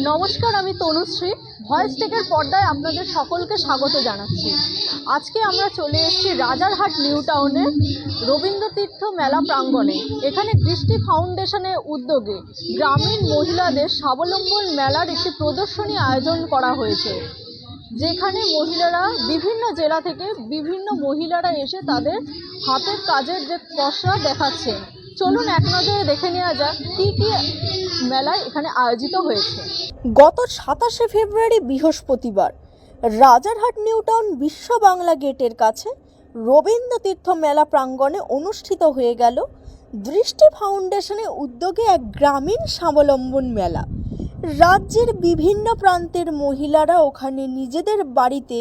নমস্কার, আমি তনুশ্রী। ভয়েস টেকের পর্দায় আপনাদের সকলকে স্বাগত জানাচ্ছি। আজকে আমরা চলে এসেছি রাজারহাট নিউ টাউনের রবীন্দ্রতীর্থ মেলা প্রাঙ্গণে। এখানে দৃষ্টি ফাউন্ডেশনের উদ্যোগে গ্রামীণ মহিলাদের স্বাবলম্বন মেলার একটি প্রদর্শনী আয়োজন করা হয়েছে, যেখানে মহিলারা বিভিন্ন জেলা থেকে বিভিন্ন মহিলারা এসে তাদের হাতের কাজের যে পসরা দেখাচ্ছেন। চলুন এক নজরে দেখে নেওয়া যাক কি কি মেলায় এখানে আয়োজিত হয়েছে। গত 27শে ফেব্রুয়ারি বৃহস্পতিবার রাজারহাট নিউ টাউন বিশ্ব বাংলা গেটের কাছে রবীন্দ্রতীর্থ মেলা প্রাঙ্গণে অনুষ্ঠিত হয়ে গেল দৃষ্টি ফাউন্ডেশনের উদ্যোগে এক গ্রামীণ স্বাবলম্বন মেলা। রাজ্যের বিভিন্ন প্রান্তের মহিলারা ওখানে নিজেদের বাড়িতে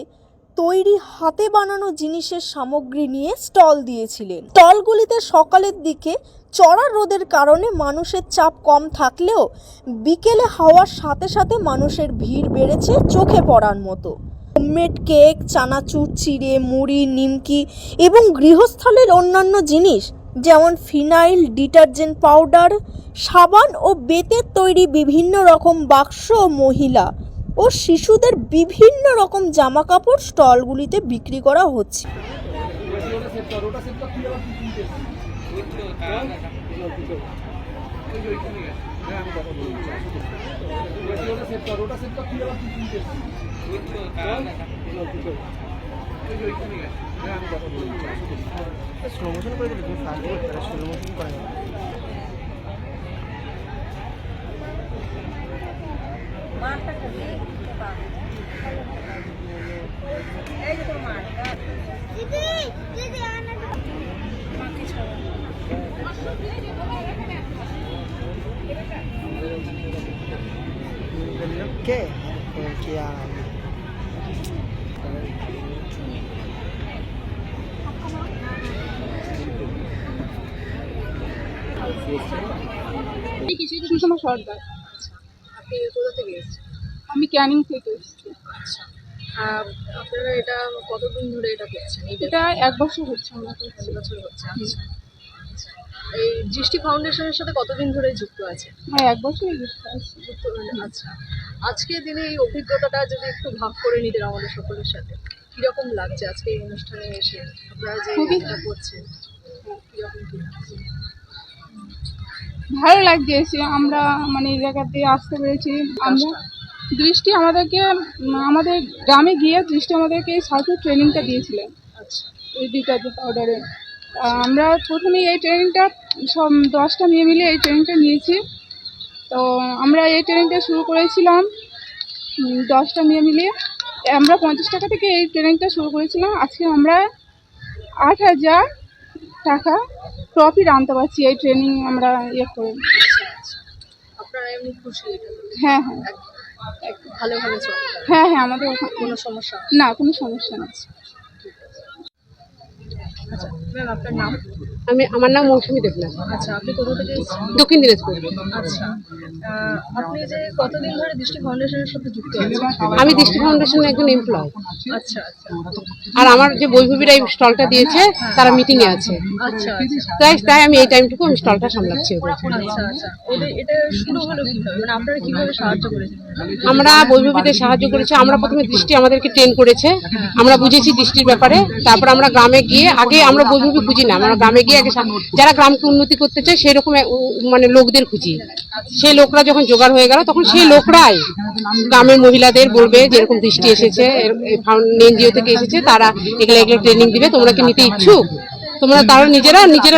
তৈরি হাতে বানানো জিনিসের সামগ্রী নিয়ে স্টল দিয়েছিলেন। স্টলগুলিতে সকালের দিকে চড়া রোদের কারণে মানুষের চাপ কম থাকলেও বিকেলে হওয়ার সাথে সাথে মানুষের ভিড় বেড়েছে চোখে পড়ার মতো। হোমমেড কেক, চানাচুর, চিড়ে, মুড়ি, নিমকি এবং গৃহস্থলের অন্যান্য জিনিস যেমন ফিনাইল, ডিটারজেন্ট পাউডার, সাবান ও বেতের তৈরি বিভিন্ন রকম বাক্স, মহিলা ও শিশুদের বিভিন্ন রকম জামা কাপড় স্টলগুলিতে বিক্রি করা হচ্ছে। ¿Qué? Que সুষমা সর্দার। আপনি কোথা থেকে এসেছেন? আমি ক্যানিং থেকে এসেছি। আচ্ছা, আপনারা এটা কতদিন ধরে এটা করছেন? এটা 1 বছর হচ্ছে আমার করছি। 1 বছর হচ্ছে। আচ্ছা, এই দৃষ্টি ফাউন্ডেশনের সাথে কতদিন ধরে যুক্ত আছে? হ্যাঁ, 1 বছরই যুক্ত আছি। আচ্ছা, আজকের দিনে এই অভিজ্ঞতাটা যদি একটু ভাগ করে নিতেন আমাদের সকলের সাথে, কিরকম লাগছে আজকে এই অনুষ্ঠানে এসে আপনারা যে এটা করছেন? কিরকম কি লাগছে? ভালো লাগছে এসে। আমরা মানে এই জায়গাতে আসতে পেরেছি। আমরা দৃষ্টি আমাদেরকে আমাদের গ্রামে গিয়ে দৃষ্টি আমাদেরকে এই সার্ফের ট্রেনিংটা দিয়েছিলেন। আচ্ছা, এই ডিটারজেন্ট পাউডারের আমরা প্রথমেই এই ট্রেনিংটা সব 10টা মেয়ে মিলে এই ট্রেনিংটা নিয়েছি। তো আমরা এই ট্রেনিংটা শুরু করেছিলাম 10টা মেয়ে মিলিয়ে। আমরা 50 টাকা থেকে এই ট্রেনিংটা শুরু করেছিলাম। আজকে আমরা 8,000 টাকা প্রফিট আনতে পারছি এই ট্রেনিং আমরা করে। আপনারা এমনি খুশি? হ্যাঁ হ্যাঁ, ভালোভাবে চলে? হ্যাঁ হ্যাঁ, আমাদের কোনো সমস্যা না, কোনো সমস্যা নেই। আচ্ছা ম্যাম, আপনার নাম? আমার নাম মৌসুমী দেবনাথ। আচ্ছা, আপনি কোথা থেকে এসেছেন? দক্ষিণ দিনাজপুর। আচ্ছা, আপনি যে কতদিন ধরে দৃষ্টি ফাউন্ডেশনের সাথে যুক্ত আছেন? আমি দৃষ্টি ফাউন্ডেশনের একজন এমপ্লয়। আচ্ছা আচ্ছা আর আমার যে বৈভবীরা এই স্টলটা দিয়েছে তারা মিটিং এ আছে। আচ্ছা তাই আমি এই টাইমটুকু আমি স্টলটা সামলাচ্ছি ওদের। আচ্ছা আচ্ছা, ওদের এটা শুরু হলো কিভাবে? মানে আপনারা কিভাবে সাহায্য করেছেন? আমরা বৈভবীদের সাহায্য করেছি। আমরা প্রথমে দৃষ্টি আমাদেরকে ট্রেন করেছে, আমরা বুঝেছি দৃষ্টির ব্যাপারে। তারপর আমরা গ্রামে গিয়ে, আগে আমরা বৈভবী খুঁজি না, আমরা গ্রামে গিয়ে আগে যারা গ্রামকে উন্নতি করতে চায় সেরকম মানে লোকদের খুঁজি। সেই লোকরা যখন জোগাড় হয়ে গেল তখন সেই লোকরাই গ্রামের মহিলাদের বলবে যেরকম দৃষ্টি এসেছে, এনজিও থেকে এসেছে, তারা এগুলো ট্রেনিং দিবে, তোমরা কি নিতে ইচ্ছুক? তোমরা তারা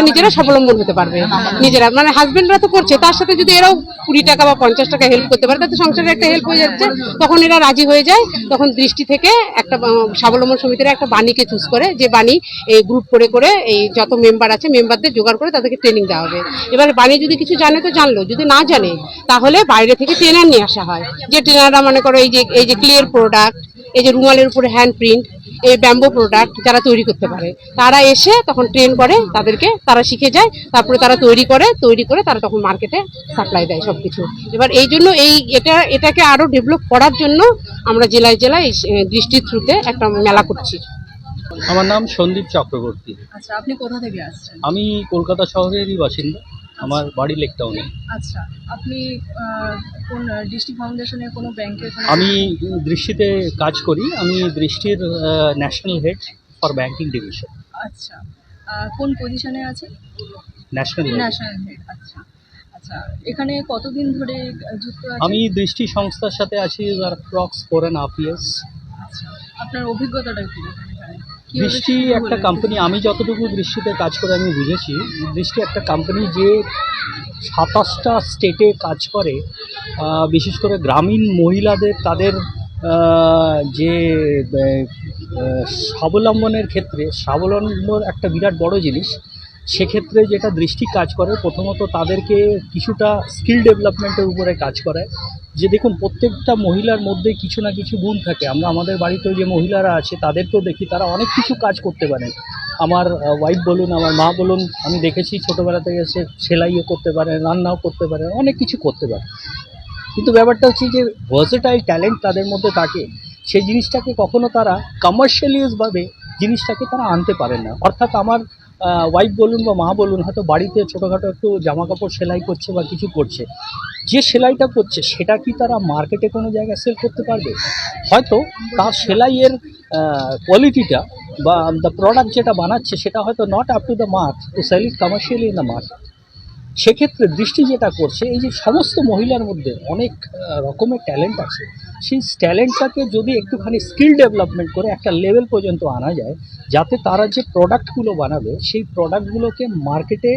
নিজেরা স্বাবলম্বন হতে পারবে। নিজেরা মানে হাজবেন্ডরা তো করছে, তার সাথে যদি এরাও 20 টাকা বা 50 টাকা হেল্প করতে পারে তাতে সংসারের একটা হেল্প হয়ে যাচ্ছে। তখন এরা রাজি হয়ে যায়। তখন দৃষ্টি থেকে একটা স্বাবলম্বন সমিতির একটা বাণীকে চুজ করে, যে বাণী এই গ্রুপ করে এই যত মেম্বার আছে মেম্বারদের জোগাড় করে তাদেরকে ট্রেনিং দেওয়া হবে। এবার বাণী যদি কিছু জানে তো জানলো, যদি না জানে তাহলে বাইরে থেকে ট্রেনার নিয়ে আসা হয়। যে ট্রেনাররা মনে করো এই যে ক্লিয়ার প্রোডাক্ট, এই যে রুমালের উপরে হ্যান্ড প্রিন্ট, এই ব্যাম্বো প্রোডাক্ট যারা তৈরি করতে পারে তারা এসে তখন ট্রেন করে তাদেরকে, তারা শিখে যায়, তারপরে তারা তৈরি করে তারা তখন মার্কেটে সাপ্লাই দেয় সবকিছু। এবার এই জন্য এটাকে আরো ডেভেলপ করার জন্য আমরা জেলায় দৃষ্টির থ্রুতে একটা মেলা করছি। আমার নাম সন্দীপ চক্রবর্তী। আচ্ছা, আপনি কোথা থেকে আসছেন? আমি কলকাতা শহরেরই বাসিন্দা। আমার বাড়ি লেক টাউনে। আচ্ছা, আপনি কোন দৃষ্টি ফাউন্ডেশনের কোনো ব্যাংকের? আমি দৃষ্টিতে কাজ করি, আমি দৃষ্টির national head for banking division. আচ্ছা, কোন পজিশনে আছে? National head. National head. আচ্ছা আচ্ছা, এখানে কতদিন ধরে যুক্ত আছেন? আমি দৃষ্টি সংস্থার সাথে আছি অ্যাপ্রক্স 4.5 years। আচ্ছা, আপনার অভিজ্ঞতাটা কি এখানে? কিভাবে দৃষ্টি শুরু একটা হলো? কোম্পানি, আমি যতটুকু দৃষ্টিতে কাজ করে আমি বুঝেছি, দৃষ্টি একটা কোম্পানি যে 27টা স্টেটে কাজ করে, বিশেষ করে গ্রামীণ মহিলাদের তাদের যে স্বাবলম্বনের ক্ষেত্রে, স্বাবলম্বন একটা বিরাট বড় জিনিস। সেক্ষেত্রে যেটা দৃষ্টি কাজ করে, প্রথমত তাদেরকে কিছুটা স্কিল ডেভেলপমেন্টের উপরে কাজ করায়। যে দেখুন, প্রত্যেকটা মহিলার মধ্যে কিছু না কিছু গুণ থাকে। আমরা আমাদের বাড়িতেও যে মহিলারা আছে তাদেরকেও দেখি, তারা অনেক কিছু কাজ করতে পারেন। আমার ওয়াইফ বলুন, আমার মা বলুন, আমি দেখেছি ছোটোবেলা থেকে সে সেলাইও করতে পারেন, রান্নাও করতে পারেন, অনেক কিছু করতে পারে। কিন্তু ব্যাপারটা হচ্ছে যে ভার্সেটাইল ট্যালেন্ট তাদের মধ্যে থাকে, সেই জিনিসটাকে কখনো তারা কমার্শিয়ালিজভাবে জিনিসটাকে তারা আনতে পারেন না। অর্থাৎ আমার ওয়াইফ বলুন বা মা বলুন, হয়তো বাড়িতে ছোটোখাটো একটু জামা কাপড় সেলাই করছে বা কিছু করছে, যে সেলাইটা করছে সেটা কি তারা মার্কেটে কোনো জায়গায় সেল করতে পারবে? হয়তো তার সেলাইয়ের কোয়ালিটিটা বা দ্য প্রোডাক্ট যেটা বানাচ্ছে সেটা হয়তো not up to the mark to sell it commercially in the market. সেক্ষেত্রে দৃষ্টি যেটা করছে, এই যে সমস্ত মহিলার মধ্যে অনেক রকমের ট্যালেন্ট আছে, সেই ট্যালেন্টটাকে যদি একটুখানি স্কিল ডেভেলপমেন্ট করে একটা লেভেল পর্যন্ত আনা যায়, যাতে তারা যে প্রোডাক্টগুলো বানাবে সেই প্রোডাক্টগুলোকে মার্কেটে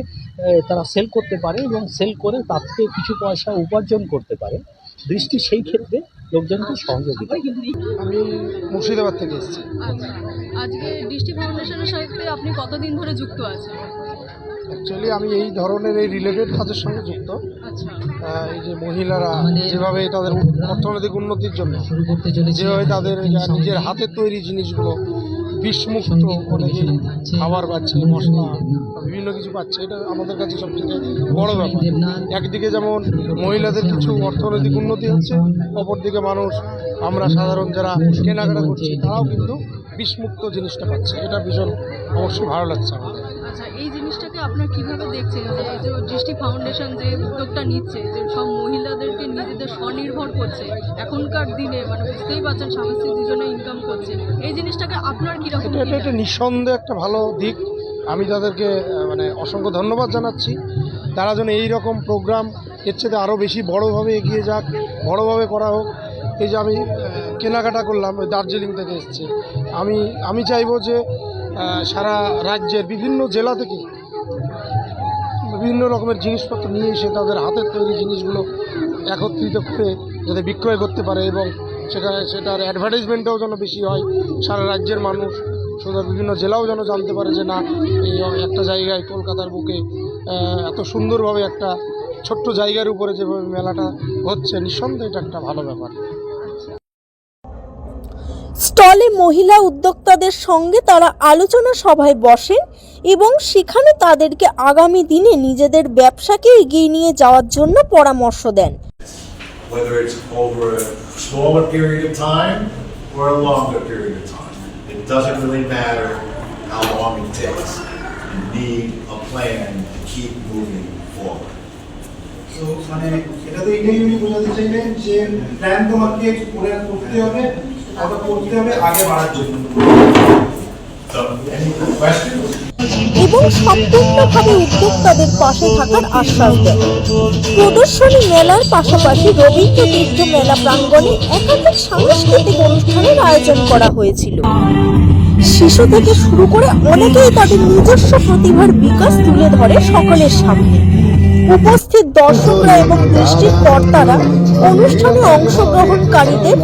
তারা সেল করতে পারে এবং সেল করে তার থেকে কিছু পয়সা উপার্জন করতে পারে, দৃষ্টি সেই ক্ষেত্রে লোকজনকে সহযোগিতা। আমি মুর্শিদাবাদ থেকে এসেছি। আচ্ছা, আজকে দৃষ্টি ফাউন্ডেশনের সাথে আপনি কতদিন ধরে যুক্ত আছেন? অ্যাকচুয়ালি আমি এই ধরনের এই রিলেটেড কাজের সঙ্গে যুক্ত। আচ্ছা এই যে মহিলারা যেভাবে তাদের অর্থনৈতিক উন্নতির জন্য যেভাবে তাদের নিজের হাতের তৈরি জিনিসগুলো বিষমুক্ত অনেকে খাবার পাচ্ছে, মশলা বা বিভিন্ন কিছু পাচ্ছে, এটা আমাদের কাছে সবথেকে বড় ব্যাপার। একদিকে যেমন মহিলাদের কিছু অর্থনৈতিক উন্নতি হচ্ছে, অপরদিকে মানুষ, আমরা সাধারণ যারা কেনাকাটা করছি তারাও কিন্তু বিষমুক্ত জিনিসটা পাচ্ছে। এটা ভীষণ অবশ্যই ভালো লাগছে আমাদের। আচ্ছা, এই জিনিসটাকে আপনার কিভাবে দেখছেন যে এই যে দৃষ্টি ফাউন্ডেশন যে উদ্যোগটা নিচ্ছে, যে সব মহিলাদেরকে নিজেদের স্বনির্ভর করছে এখনকার দিনে, মানে বুঝতেই পারছেন স্বামী স্ত্রী দুজনে ইনকাম করছে, এই জিনিসটাকে আপনার কিরকম? এটা নিঃসন্দেহে একটা ভালো দিক। আমি তাদেরকে মানে অসংখ্য ধন্যবাদ জানাচ্ছি। তারা যেন এই রকম প্রোগ্রাম এর চেয়ে আরও বেশি বড়োভাবে এগিয়ে যাক, বড়োভাবে করা হোক। এই যে আমি কেনাকাটা করলাম, ওই দার্জিলিং থেকে এসেছি, আমি চাইবো যে সারা রাজ্যের বিভিন্ন জেলা থেকে বিভিন্ন রকমের জিনিসপত্র নিয়ে এসে তাদের হাতের তৈরি জিনিসগুলো একত্রিত করে যাতে বিক্রয় করতে পারে এবং সেটার অ্যাডভার্টাইজমেন্টটাও যেন বেশি হয়, সারা রাজ্যের মানুষ, শুধু বিভিন্ন জেলাও যেন জানতে পারে যে না, এই একটা জায়গায় কলকাতার বুকে এত সুন্দরভাবে একটা ছোট্ট জায়গার উপরে যেভাবে মেলাটা হচ্ছে, নিঃসন্দেহে এটা একটা ভালো ব্যাপার। স্টলে মহিলা উদ্যোক্তাদের সঙ্গে তারা আলোচনা সভায় বসেন এবং সেখানে তাদেরকে আগামী দিনে নিজেদের ব্যবসাকে এগিয়ে নিয়ে যাওয়ার জন্য পরামর্শ দেন। Whether it's over a smaller period of time or a longer period of time, it doesn't really matter how long it takes. You need a plan to keep moving forward. তো মানে এটাতে এটাই উনি বোঝাতে চাইলেন যে প্ল্যান তোমাকে করতে হবে, অথবা করতে হবে আগে বাড়ার জন্য। So, any questions? এবং সম্পূর্ণভাবে উদ্যোক্তাদের পাশে থাকার আশ্বাস দেন। প্রদর্শনী মেলার পাশাপাশি রবীন্দ্র তীর্থ মেলা প্রাঙ্গণে একাধিক সাংস্কৃতিক অনুষ্ঠানের আয়োজন করা হয়েছিল। শিশু থেকে শুরু করে অনেকেই তাদের নিজস্ব প্রতিভার বিকাশ তুলে ধরে সকলের সামনে। উপস্থিত দর্শকরা এবং দৃষ্টির কর্তারা অনুষ্ঠানে অংশগ্রহণকারীদের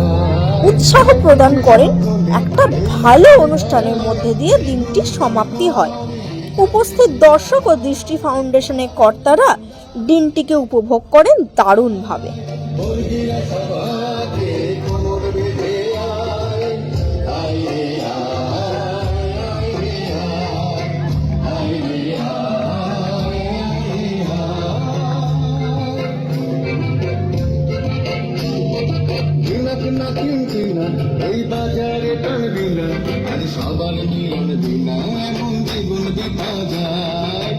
উৎসাহ প্রদান করেন। একটা ভালো অনুষ্ঠানের মধ্যে দিয়ে দিনটি সমাপ্তি হয়। উপস্থিত দর্শক ও দৃষ্টি ফাউন্ডেশনের কর্তারা দিনটিকে উপভোগ করেন দারুণভাবে। এই বাজারে টানবি না, আজ সবার মিলন দিনা, এমন জীবন দেখা যায়।